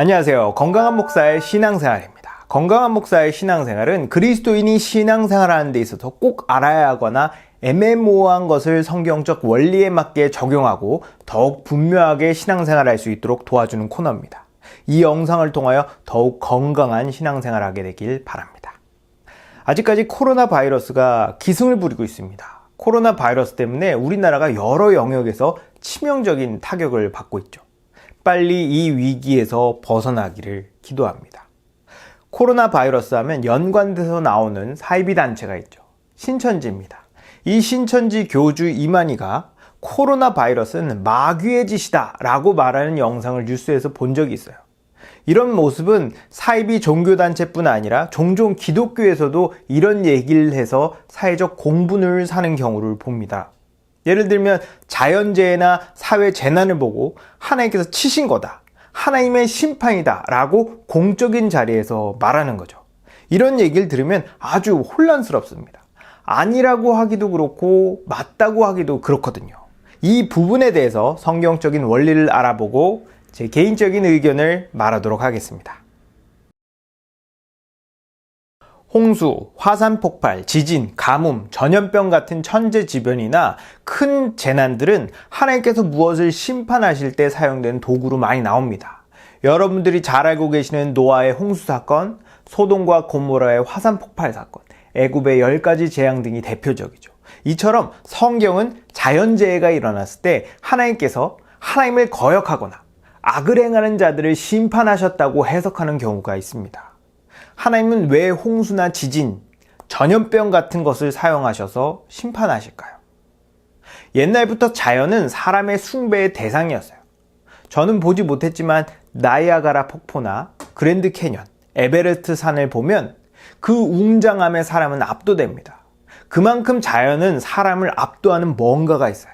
안녕하세요. 건강한 목사의 신앙생활입니다. 건강한 목사의 신앙생활은 그리스도인이 신앙생활하는 데 있어서 꼭 알아야 하거나 애매모호한 것을 성경적 원리에 맞게 적용하고 더욱 분명하게 신앙생활할 수 있도록 도와주는 코너입니다. 이 영상을 통하여 더욱 건강한 신앙생활을 하게 되길 바랍니다. 아직까지 코로나 바이러스가 기승을 부리고 있습니다. 코로나 바이러스 때문에 우리나라가 여러 영역에서 치명적인 타격을 받고 있죠. 빨리 이 위기에서 벗어나기를 기도합니다. 코로나 바이러스 하면 연관돼서 나오는 사이비 단체가 있죠. 신천지입니다. 이 신천지 교주 이만희가 코로나 바이러스는 마귀의 짓이다 라고 말하는 영상을 뉴스에서 본 적이 있어요. 이런 모습은 사이비 종교단체뿐 아니라 종종 기독교에서도 이런 얘기를 해서 사회적 공분을 사는 경우를 봅니다. 예를 들면 자연재해나 사회재난을 보고 하나님께서 치신 거다, 하나님의 심판이다 라고 공적인 자리에서 말하는 거죠. 이런 얘기를 들으면 아주 혼란스럽습니다. 아니라고 하기도 그렇고 맞다고 하기도 그렇거든요. 이 부분에 대해서 성경적인 원리를 알아보고 제 개인적인 의견을 말하도록 하겠습니다. 홍수, 화산 폭발, 지진, 가뭄, 전염병 같은 천재지변이나 큰 재난들은 하나님께서 무엇을 심판하실 때 사용되는 도구로 많이 나옵니다. 여러분들이 잘 알고 계시는 노아의 홍수 사건, 소돔과 고모라의 화산 폭발 사건, 애굽의 10가지 재앙 등이 대표적이죠. 이처럼 성경은 자연재해가 일어났을 때 하나님께서 하나님을 거역하거나 악을 행하는 자들을 심판하셨다고 해석하는 경우가 있습니다. 하나님은 왜 홍수나 지진, 전염병 같은 것을 사용하셔서 심판하실까요? 옛날부터 자연은 사람의 숭배의 대상이었어요. 저는 보지 못했지만 나이아가라 폭포나 그랜드 캐년, 에베레스트 산을 보면 그 웅장함에 사람은 압도됩니다. 그만큼 자연은 사람을 압도하는 뭔가가 있어요.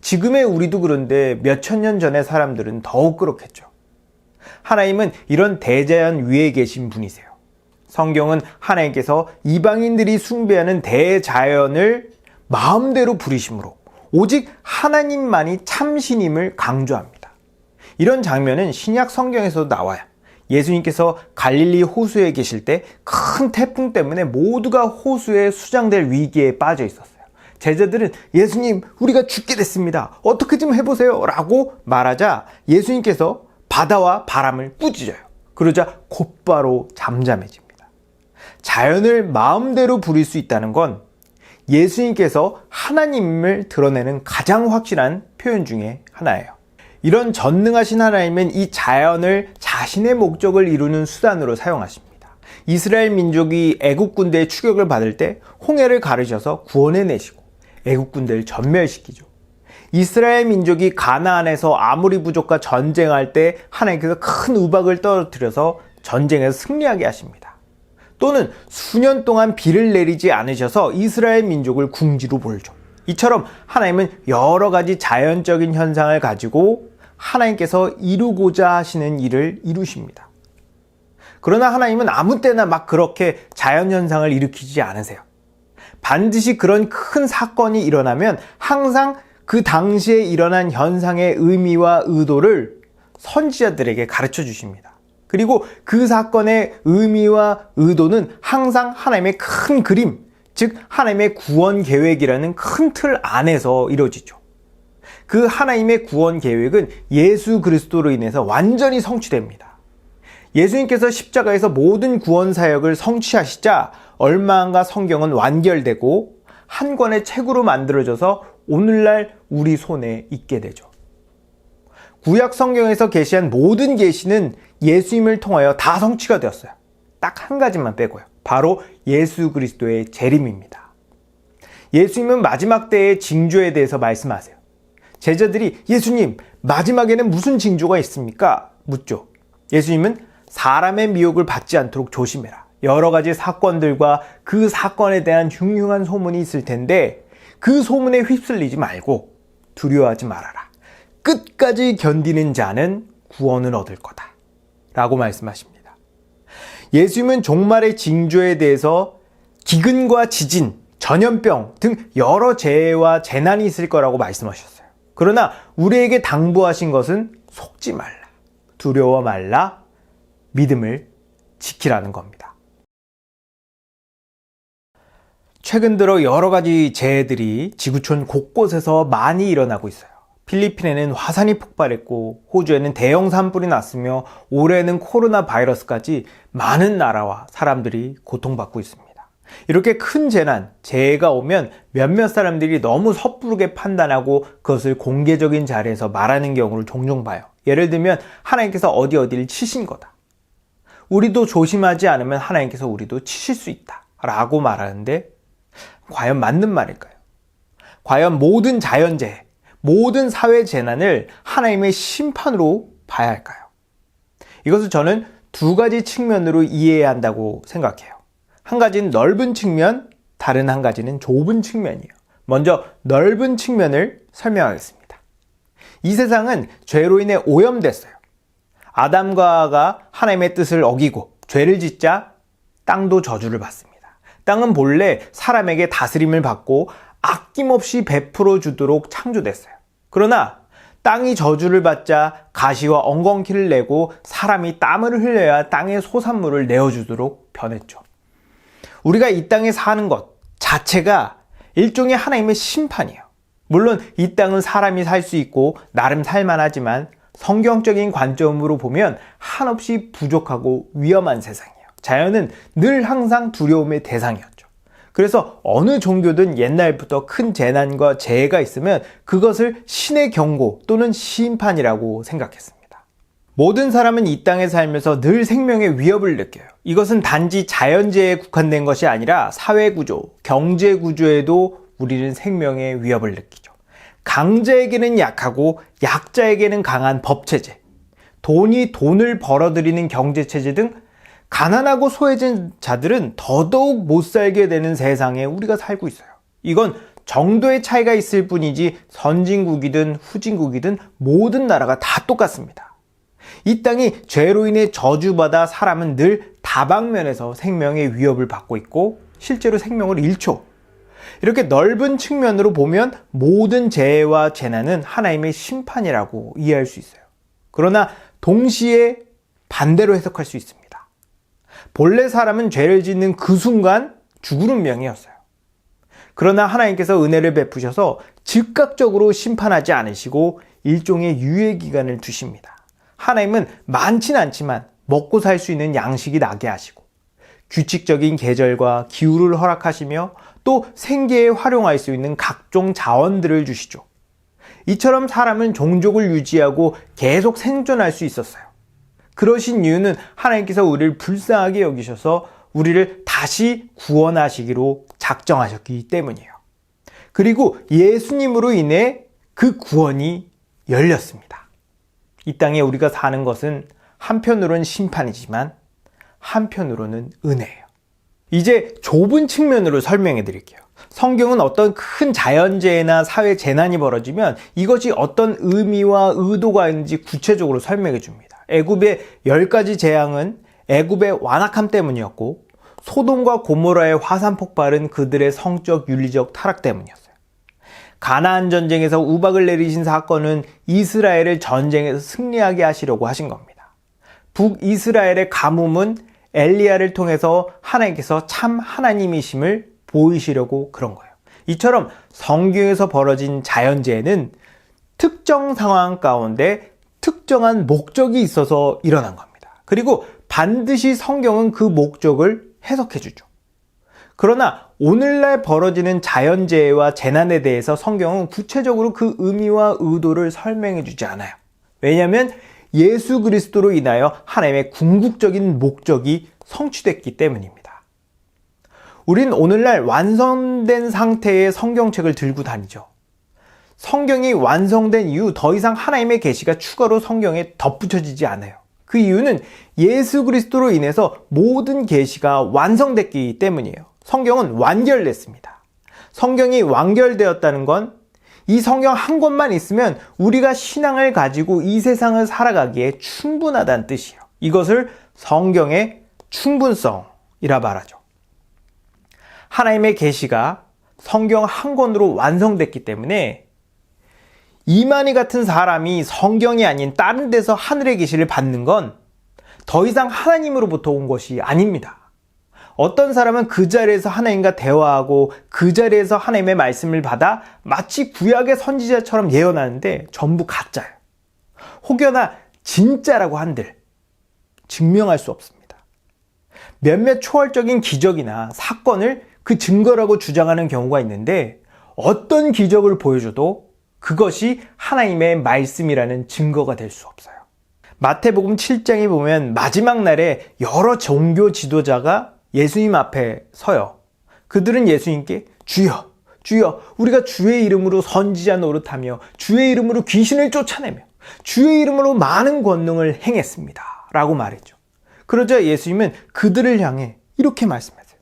지금의 우리도 그런데 몇천 년 전의 사람들은 더욱 그렇겠죠. 하나님은 이런 대자연 위에 계신 분이세요. 성경은 하나님께서 이방인들이 숭배하는 대자연을 마음대로 부리심으로 오직 하나님만이 참신임을 강조합니다. 이런 장면은 신약 성경에서도 나와요. 예수님께서 갈릴리 호수에 계실 때 큰 태풍 때문에 모두가 호수에 수장될 위기에 빠져 있었어요. 제자들은 예수님, 우리가 죽게 됐습니다. 어떻게 좀 해보세요 라고 말하자 예수님께서 바다와 바람을 꾸짖어요. 그러자 곧바로 잠잠해집니다. 자연을 마음대로 부릴 수 있다는 건 예수님께서 하나님을 드러내는 가장 확실한 표현 중에 하나예요. 이런 전능하신 하나님은 이 자연을 자신의 목적을 이루는 수단으로 사용하십니다. 이스라엘 민족이 애국 군대의 추격을 받을 때 홍해를 가르셔서 구원해내시고 애국 군대를 전멸시키죠. 이스라엘 민족이 가나안에서 아모리 부족과 전쟁할 때 하나님께서 큰 우박을 떨어뜨려서 전쟁에서 승리하게 하십니다. 또는 수년 동안 비를 내리지 않으셔서 이스라엘 민족을 궁지로 몰죠. 이처럼 하나님은 여러 가지 자연적인 현상을 가지고 하나님께서 이루고자 하시는 일을 이루십니다. 그러나 하나님은 아무 때나 막 그렇게 자연현상을 일으키지 않으세요. 반드시 그런 큰 사건이 일어나면 항상 그 당시에 일어난 현상의 의미와 의도를 선지자들에게 가르쳐 주십니다. 그리고 그 사건의 의미와 의도는 항상 하나님의 큰 그림, 즉 하나님의 구원 계획이라는 큰 틀 안에서 이루어지죠. 그 하나님의 구원 계획은 예수 그리스도로 인해서 완전히 성취됩니다. 예수님께서 십자가에서 모든 구원 사역을 성취하시자 얼마 안가 성경은 완결되고 한 권의 책으로 만들어져서 오늘날 우리 손에 있게 되죠. 구약 성경에서 계시한 모든 계시는 예수님을 통하여 다 성취가 되었어요. 딱 한 가지만 빼고요. 바로 예수 그리스도의 재림입니다. 예수님은 마지막 때의 징조에 대해서 말씀하세요. 제자들이 예수님, 마지막에는 무슨 징조가 있습니까? 묻죠. 예수님은 사람의 미혹을 받지 않도록 조심해라. 여러 가지 사건들과 그 사건에 대한 흉흉한 소문이 있을 텐데 그 소문에 휩쓸리지 말고 두려워하지 말아라. 끝까지 견디는 자는 구원을 얻을 거다 라고 말씀하십니다. 예수님은 종말의 징조에 대해서 기근과 지진, 전염병 등 여러 재해와 재난이 있을 거라고 말씀하셨어요. 그러나 우리에게 당부하신 것은 속지 말라, 두려워 말라 믿음을 지키라는 겁니다. 최근 들어 여러 가지 재해들이 지구촌 곳곳에서 많이 일어나고 있어요. 필리핀에는 화산이 폭발했고 호주에는 대형 산불이 났으며 올해는 코로나 바이러스까지 많은 나라와 사람들이 고통받고 있습니다. 이렇게 큰 재난, 재해가 오면 몇몇 사람들이 너무 섣부르게 판단하고 그것을 공개적인 자리에서 말하는 경우를 종종 봐요. 예를 들면 하나님께서 어디를 치신 거다. 우리도 조심하지 않으면 하나님께서 우리도 치실 수 있다 라고 말하는데 과연 맞는 말일까요? 과연 모든 자연재해, 모든 사회재난을 하나님의 심판으로 봐야 할까요? 이것을 저는 두 가지 측면으로 이해해야 한다고 생각해요. 한 가지는 넓은 측면, 다른 한 가지는 좁은 측면이에요. 먼저 넓은 측면을 설명하겠습니다. 이 세상은 죄로 인해 오염됐어요. 아담과 하와가 하나님의 뜻을 어기고 죄를 짓자 땅도 저주를 받습니다. 땅은 본래 사람에게 다스림을 받고 아낌없이 베풀어 주도록 창조됐어요. 그러나 땅이 저주를 받자 가시와 엉겅퀴를 내고 사람이 땀을 흘려야 땅의 소산물을 내어주도록 변했죠. 우리가 이 땅에 사는 것 자체가 일종의 하나님의 심판이에요. 물론 이 땅은 사람이 살 수 있고 나름 살만하지만 성경적인 관점으로 보면 한없이 부족하고 위험한 세상이에요. 자연은 늘 항상 두려움의 대상이었죠. 그래서 어느 종교든 옛날부터 큰 재난과 재해가 있으면 그것을 신의 경고 또는 심판이라고 생각했습니다. 모든 사람은 이 땅에 살면서 늘 생명의 위협을 느껴요. 이것은 단지 자연재해에 국한된 것이 아니라 사회구조, 경제구조에도 우리는 생명의 위협을 느끼죠. 강자에게는 약하고 약자에게는 강한 법체제, 돈이 돈을 벌어들이는 경제체제 등 가난하고 소외진 자들은 더더욱 못 살게 되는 세상에 우리가 살고 있어요. 이건 정도의 차이가 있을 뿐이지 선진국이든 후진국이든 모든 나라가 다 똑같습니다. 이 땅이 죄로 인해 저주받아 사람은 늘 다방면에서 생명의 위협을 받고 있고 실제로 생명을 잃죠. 이렇게 넓은 측면으로 보면 모든 재해와 재난은 하나님의 심판이라고 이해할 수 있어요. 그러나 동시에 반대로 해석할 수 있습니다. 본래 사람은 죄를 짓는 그 순간 죽을 운명이었어요. 그러나 하나님께서 은혜를 베푸셔서 즉각적으로 심판하지 않으시고 일종의 유예기간을 두십니다. 하나님은 많진 않지만 먹고 살 수 있는 양식이 나게 하시고 규칙적인 계절과 기후를 허락하시며 또 생계에 활용할 수 있는 각종 자원들을 주시죠. 이처럼 사람은 종족을 유지하고 계속 생존할 수 있었어요. 그러신 이유는 하나님께서 우리를 불쌍하게 여기셔서 우리를 다시 구원하시기로 작정하셨기 때문이에요. 그리고 예수님으로 인해 그 구원이 열렸습니다. 이 땅에 우리가 사는 것은 한편으로는 심판이지만 한편으로는 은혜예요. 이제 좁은 측면으로 설명해 드릴게요. 성경은 어떤 큰 자연재해나 사회재난이 벌어지면 이것이 어떤 의미와 의도가 있는지 구체적으로 설명해 줍니다. 애굽의 10가지 재앙은 애굽의 완악함 때문이었고 소돔과 고모라의 화산 폭발은 그들의 성적 윤리적 타락 때문이었어요. 가나안 전쟁에서 우박을 내리신 사건은 이스라엘을 전쟁에서 승리하게 하시려고 하신 겁니다. 북이스라엘의 가뭄은 엘리야를 통해서 하나님께서 참 하나님이심을 보이시려고 그런 거예요. 이처럼 성경에서 벌어진 자연재해는 특정 상황 가운데 특정한 목적이 있어서 일어난 겁니다. 그리고 반드시 성경은 그 목적을 해석해 주죠. 그러나 오늘날 벌어지는 자연재해와 재난에 대해서 성경은 구체적으로 그 의미와 의도를 설명해 주지 않아요. 왜냐하면 예수 그리스도로 인하여 하나님의 궁극적인 목적이 성취됐기 때문입니다. 우린 오늘날 완성된 상태의 성경책을 들고 다니죠. 성경이 완성된 이후 더 이상 하나님의 계시가 추가로 성경에 덧붙여지지 않아요. 그 이유는 예수 그리스도로 인해서 모든 계시가 완성됐기 때문이에요. 성경은 완결됐습니다. 성경이 완결되었다는 건 이 성경 한 권만 있으면 우리가 신앙을 가지고 이 세상을 살아가기에 충분하다는 뜻이에요. 이것을 성경의 충분성이라 말하죠. 하나님의 계시가 성경 한 권으로 완성됐기 때문에 이만희 같은 사람이 성경이 아닌 다른 데서 하늘의 계시를 받는 건 더 이상 하나님으로부터 온 것이 아닙니다. 어떤 사람은 그 자리에서 하나님과 대화하고 그 자리에서 하나님의 말씀을 받아 마치 구약의 선지자처럼 예언하는데 전부 가짜예요. 혹여나 진짜라고 한들 증명할 수 없습니다. 몇몇 초월적인 기적이나 사건을 그 증거라고 주장하는 경우가 있는데 어떤 기적을 보여줘도 그것이 하나님의 말씀이라는 증거가 될 수 없어요. 마태복음 7장에 보면 마지막 날에 여러 종교 지도자가 예수님 앞에 서요. 그들은 예수님께 주여, 주여, 우리가 주의 이름으로 선지자 노릇하며 주의 이름으로 귀신을 쫓아내며 주의 이름으로 많은 권능을 행했습니다 라고 말했죠. 그러자 예수님은 그들을 향해 이렇게 말씀하세요.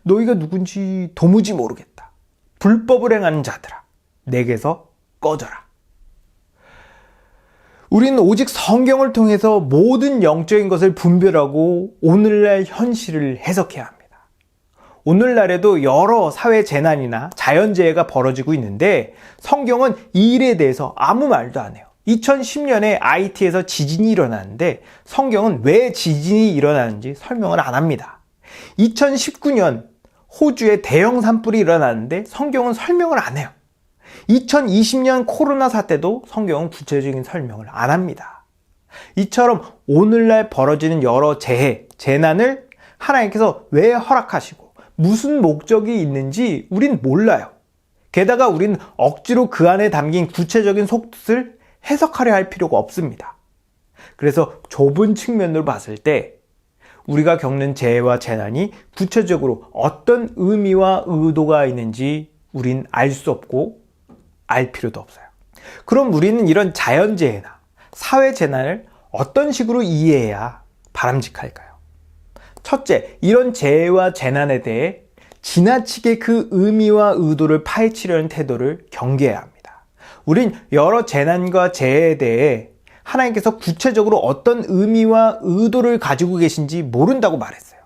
너희가 누군지 도무지 모르겠다. 불법을 행하는 자들아, 내게서 꺼져라. 우리는 오직 성경을 통해서 모든 영적인 것을 분별하고 오늘날 현실을 해석해야 합니다. 오늘날에도 여러 사회 재난이나 자연재해가 벌어지고 있는데 성경은 이 일에 대해서 아무 말도 안 해요. 2010년에 IT에서 지진이 일어났는데 성경은 왜 지진이 일어나는지 설명을 안 합니다. 2019년 호주에 대형 산불이 일어났는데 성경은 설명을 안 해요. 2020년 코로나 사태도 성경은 구체적인 설명을 안 합니다. 이처럼 오늘날 벌어지는 여러 재해, 재난을 하나님께서 왜 허락하시고 무슨 목적이 있는지 우린 몰라요. 게다가 우린 억지로 그 안에 담긴 구체적인 속뜻을 해석하려 할 필요가 없습니다. 그래서 좁은 측면으로 봤을 때 우리가 겪는 재해와 재난이 구체적으로 어떤 의미와 의도가 있는지 우린 알 수 없고 알 필요도 없어요. 그럼 우리는 이런 자연재해나 사회재난을 어떤 식으로 이해해야 바람직할까요? 첫째, 이런 재해와 재난에 대해 지나치게 그 의미와 의도를 파헤치려는 태도를 경계해야 합니다. 우린 여러 재난과 재해에 대해 하나님께서 구체적으로 어떤 의미와 의도를 가지고 계신지 모른다고 말했어요.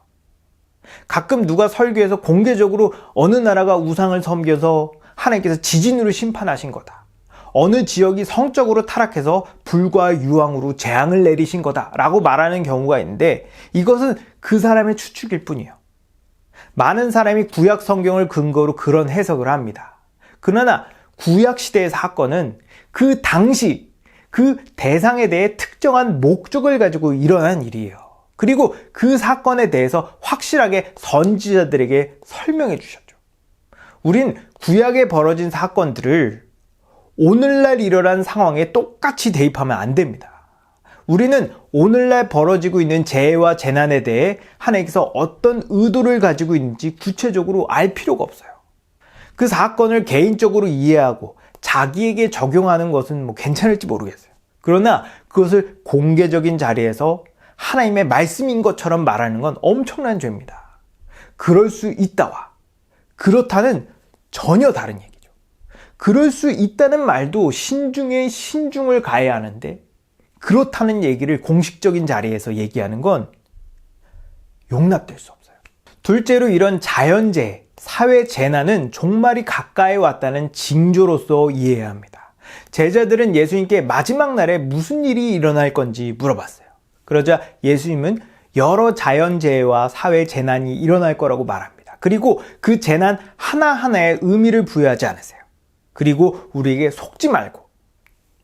가끔 누가 설교에서 공개적으로 어느 나라가 우상을 섬겨서 하나님께서 지진으로 심판하신 거다. 어느 지역이 성적으로 타락해서 불과 유황으로 재앙을 내리신 거다 라고 말하는 경우가 있는데 이것은 그 사람의 추측일 뿐이에요. 많은 사람이 구약 성경을 근거로 그런 해석을 합니다. 그러나 구약 시대의 사건은 그 당시 그 대상에 대해 특정한 목적을 가지고 일어난 일이에요. 그리고 그 사건에 대해서 확실하게 선지자들에게 설명해 주셨죠. 우린 구약에 벌어진 사건들을 오늘날 일어난 상황에 똑같이 대입하면 안 됩니다. 우리는 오늘날 벌어지고 있는 재해와 재난에 대해 하나님께서 어떤 의도를 가지고 있는지 구체적으로 알 필요가 없어요. 그 사건을 개인적으로 이해하고 자기에게 적용하는 것은 괜찮을지 모르겠어요. 그러나 그것을 공개적인 자리에서 하나님의 말씀인 것처럼 말하는 건 엄청난 죄입니다. 그럴 수 있다와 그렇다는 전혀 다른 얘기죠. 그럴 수 있다는 말도 신중에 신중을 가해야 하는데 그렇다는 얘기를 공식적인 자리에서 얘기하는 건 용납될 수 없어요. 둘째로 이런 자연재해, 사회재난은 종말이 가까이 왔다는 징조로서 이해해야 합니다. 제자들은 예수님께 마지막 날에 무슨 일이 일어날 건지 물어봤어요. 그러자 예수님은 여러 자연재해와 사회재난이 일어날 거라고 말합니다. 그리고 그 재난 하나하나에 의미를 부여하지 않으세요. 그리고 우리에게 속지 말고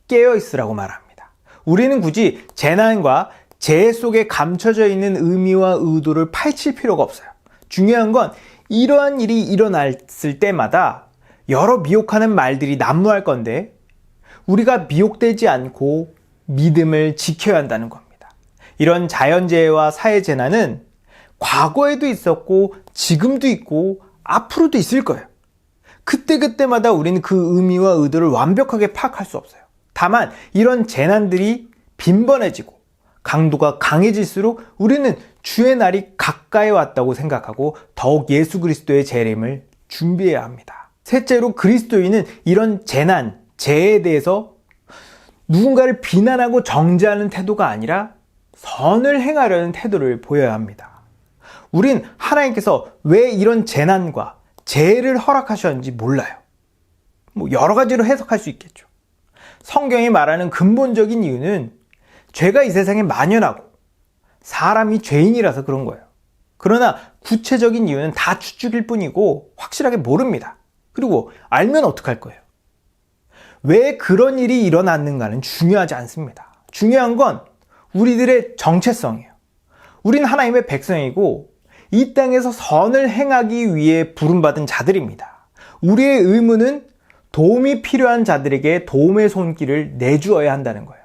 깨어있으라고 말합니다. 우리는 굳이 재난과 재해 속에 감춰져 있는 의미와 의도를 파헤칠 필요가 없어요. 중요한 건 이러한 일이 일어났을 때마다 여러 미혹하는 말들이 난무할 건데 우리가 미혹되지 않고 믿음을 지켜야 한다는 겁니다. 이런 자연재해와 사회재난은 과거에도 있었고 지금도 있고 앞으로도 있을 거예요. 그때그때마다 우리는 그 의미와 의도를 완벽하게 파악할 수 없어요. 다만 이런 재난들이 빈번해지고 강도가 강해질수록 우리는 주의 날이 가까이 왔다고 생각하고 더욱 예수 그리스도의 재림을 준비해야 합니다. 셋째로 그리스도인은 이런 재난, 재해에 대해서 누군가를 비난하고 정죄하는 태도가 아니라 선을 행하려는 태도를 보여야 합니다. 우린 하나님께서 왜 이런 재난과 재해를 허락하셨는지 몰라요. 여러 가지로 해석할 수 있겠죠. 성경이 말하는 근본적인 이유는 죄가 이 세상에 만연하고 사람이 죄인이라서 그런 거예요. 그러나 구체적인 이유는 다 추측일 뿐이고 확실하게 모릅니다. 그리고 알면 어떡할 거예요? 왜 그런 일이 일어났는가는 중요하지 않습니다. 중요한 건 우리들의 정체성이에요. 우린 하나님의 백성이고 이 땅에서 선을 행하기 위해 부름받은 자들입니다. 우리의 의무는 도움이 필요한 자들에게 도움의 손길을 내주어야 한다는 거예요.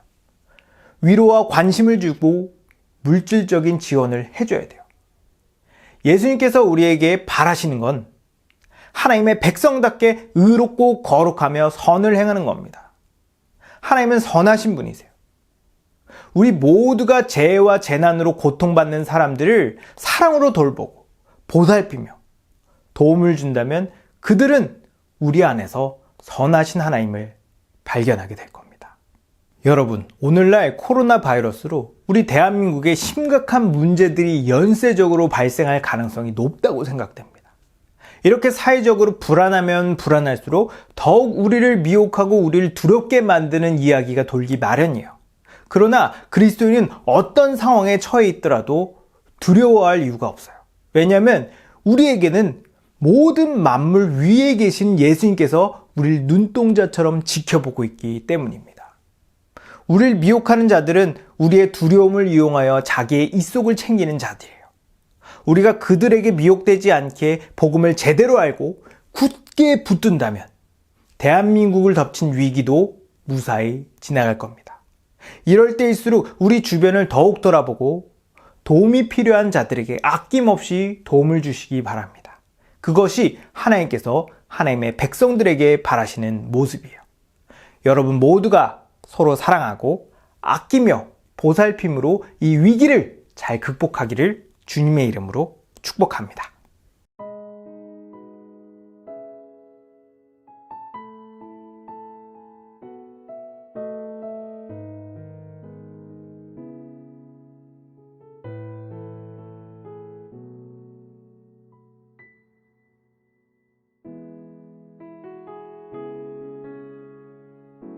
위로와 관심을 주고 물질적인 지원을 해줘야 돼요. 예수님께서 우리에게 바라시는 건 하나님의 백성답게 의롭고 거룩하며 선을 행하는 겁니다. 하나님은 선하신 분이세요. 우리 모두가 재해와 재난으로 고통받는 사람들을 사랑으로 돌보고 보살피며 도움을 준다면 그들은 우리 안에서 선하신 하나님을 발견하게 될 겁니다. 여러분, 오늘날 코로나 바이러스로 우리 대한민국에 심각한 문제들이 연쇄적으로 발생할 가능성이 높다고 생각됩니다. 이렇게 사회적으로 불안하면 불안할수록 더욱 우리를 미혹하고 우리를 두렵게 만드는 이야기가 돌기 마련이에요. 그러나 그리스도인은 어떤 상황에 처해 있더라도 두려워할 이유가 없어요. 왜냐하면 우리에게는 모든 만물 위에 계신 예수님께서 우리를 눈동자처럼 지켜보고 있기 때문입니다. 우리를 미혹하는 자들은 우리의 두려움을 이용하여 자기의 입속을 챙기는 자들이에요. 우리가 그들에게 미혹되지 않게 복음을 제대로 알고 굳게 붙든다면 대한민국을 덮친 위기도 무사히 지나갈 겁니다. 이럴 때일수록 우리 주변을 더욱 돌아보고 도움이 필요한 자들에게 아낌없이 도움을 주시기 바랍니다. 그것이 하나님께서 하나님의 백성들에게 바라시는 모습이에요. 여러분 모두가 서로 사랑하고 아끼며 보살핌으로 이 위기를 잘 극복하기를 주님의 이름으로 축복합니다.